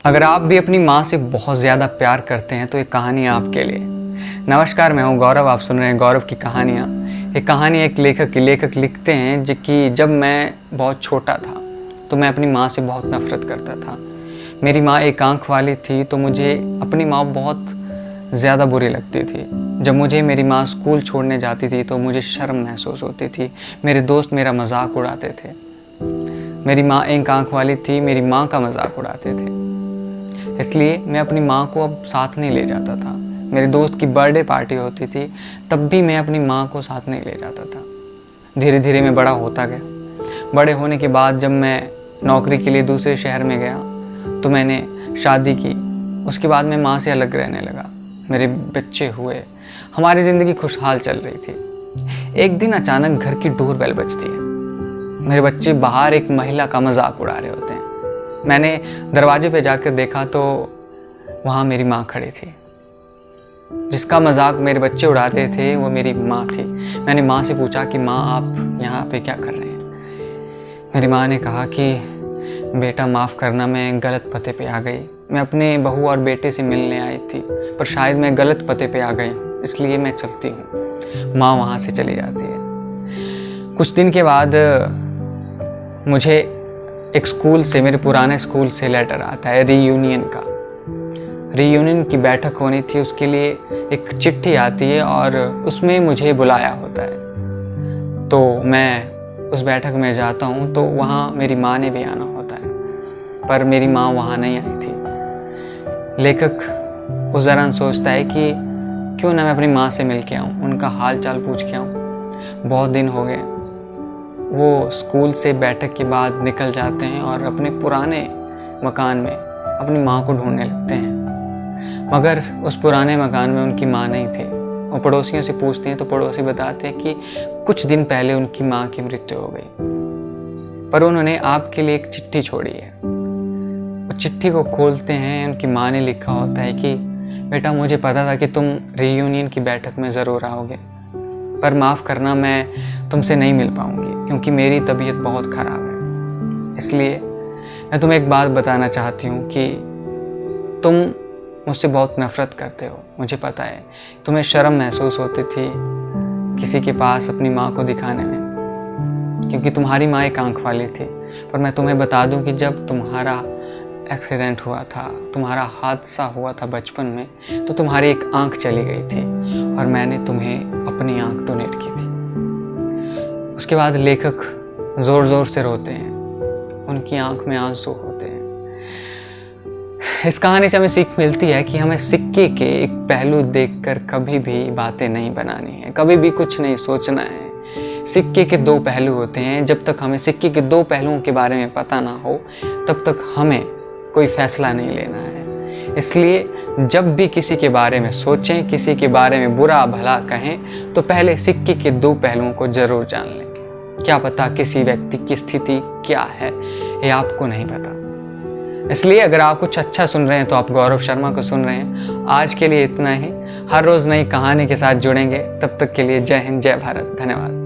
अगर आप भी अपनी माँ से बहुत ज़्यादा प्यार करते हैं तो ये कहानी है आपके लिए। नमस्कार, मैं हूँ गौरव। आप सुन रहे हैं गौरव की कहानियाँ। ये कहानी एक लेखक लिखते हैं जो कि जब मैं बहुत छोटा था तो मैं अपनी माँ से बहुत नफ़रत करता था। मेरी माँ एक आँख वाली थी तो मुझे अपनी माँ बहुत ज़्यादा बुरी लगती थी। जब मुझे मेरी माँ स्कूल छोड़ने जाती थी तो मुझे शर्म महसूस होती थी। मेरे दोस्त मेरा मजाक उड़ाते थे। मेरी माँ एक आँख वाली थी, मेरी माँ का मजाक उड़ाते थे, इसलिए मैं अपनी माँ को अब साथ नहीं ले जाता था। मेरे दोस्त की बर्थडे पार्टी होती थी तब भी मैं अपनी माँ को साथ नहीं ले जाता था। धीरे धीरे मैं बड़ा होता गया। बड़े होने के बाद जब मैं नौकरी के लिए दूसरे शहर में गया तो मैंने शादी की। उसके बाद मैं माँ से अलग रहने लगा। मेरे बच्चे हुए, हमारी ज़िंदगी खुशहाल चल रही थी। एक दिन अचानक घर की डोरबेल बजती है। मेरे बच्चे बाहर एक महिला का मजाक उड़ा रहे होते हैं। मैंने दरवाजे पे जाकर देखा तो वहाँ मेरी माँ खड़ी थी। जिसका मजाक मेरे बच्चे उड़ाते थे वो मेरी माँ थी। मैंने माँ से पूछा कि माँ, आप यहाँ पे क्या कर रहे हैं? मेरी माँ ने कहा कि बेटा माफ़ करना, मैं गलत पते पे आ गई। मैं अपने बहू और बेटे से मिलने आई थी पर शायद मैं गलत पते पे आ गई हूँ, इसलिए मैं चलती हूँ। माँ वहाँ से चली जाती है। कुछ दिन के बाद मुझे एक स्कूल से, मेरे पुराने स्कूल से लेटर आता है रीयूनियन का। रीयूनियन की बैठक होनी थी, उसके लिए एक चिट्ठी आती है और उसमें मुझे बुलाया होता है। तो मैं उस बैठक में जाता हूँ तो वहाँ मेरी माँ ने भी आना होता है, पर मेरी माँ वहाँ नहीं आई थी। लेखक उस दौरान सोचता है कि क्यों ना मैं अपनी माँ से मिल के आऊँ, उनका हाल चाल पूछ के आऊँ। बहुत दिन हो गए। वो स्कूल से बैठक के बाद निकल जाते हैं और अपने पुराने मकान में अपनी माँ को ढूंढने लगते हैं, मगर उस पुराने मकान में उनकी माँ नहीं थी। वो पड़ोसियों से पूछते हैं तो पड़ोसी बताते हैं कि कुछ दिन पहले उनकी माँ की मृत्यु हो गई, पर उन्होंने आपके लिए एक चिट्ठी छोड़ी है। वो चिट्ठी को खोलते हैं, उनकी माँ ने लिखा होता है कि बेटा, मुझे पता था कि तुम रीयूनियन की बैठक में ज़रूर आओगे, पर माफ़ करना, मैं तुमसे नहीं मिल पाऊंगी क्योंकि मेरी तबीयत बहुत ख़राब है। इसलिए मैं तुम्हें एक बात बताना चाहती हूँ कि तुम मुझसे बहुत नफ़रत करते हो। मुझे पता है तुम्हें शर्म महसूस होती थी किसी के पास अपनी माँ को दिखाने में, क्योंकि तुम्हारी माँ एक आँख वाली थी। पर मैं तुम्हें बता दूँ कि जब तुम्हारा एक्सीडेंट हुआ था, तुम्हारा हादसा हुआ था बचपन में, तो तुम्हारी एक आँख चली गई थी और मैंने तुम्हें अपनी आँख डोनेट की थी। उसके बाद लेखक ज़ोर ज़ोर से रोते हैं, उनकी आँख में आंसू होते हैं। इस कहानी से हमें सीख मिलती है कि हमें सिक्के के एक पहलू देखकर कभी भी बातें नहीं बनानी है, कभी भी कुछ नहीं सोचना है। सिक्के के दो पहलू होते हैं। जब तक हमें सिक्के के दो पहलुओं के बारे में पता ना हो तब तक हमें कोई फैसला नहीं लेना है। इसलिए जब भी किसी के बारे में सोचें, किसी के बारे में बुरा भला कहें, तो पहले सिक्के के दो पहलुओं को जरूर जान लें। क्या पता किसी व्यक्ति की स्थिति क्या है, ये आपको नहीं पता। इसलिए अगर आप कुछ अच्छा सुन रहे हैं तो आप गौरव शर्मा को सुन रहे हैं। आज के लिए इतना ही। हर रोज़ नई कहानी के साथ जुड़ेंगे। तब तक के लिए जय हिंद, जय भारत। धन्यवाद।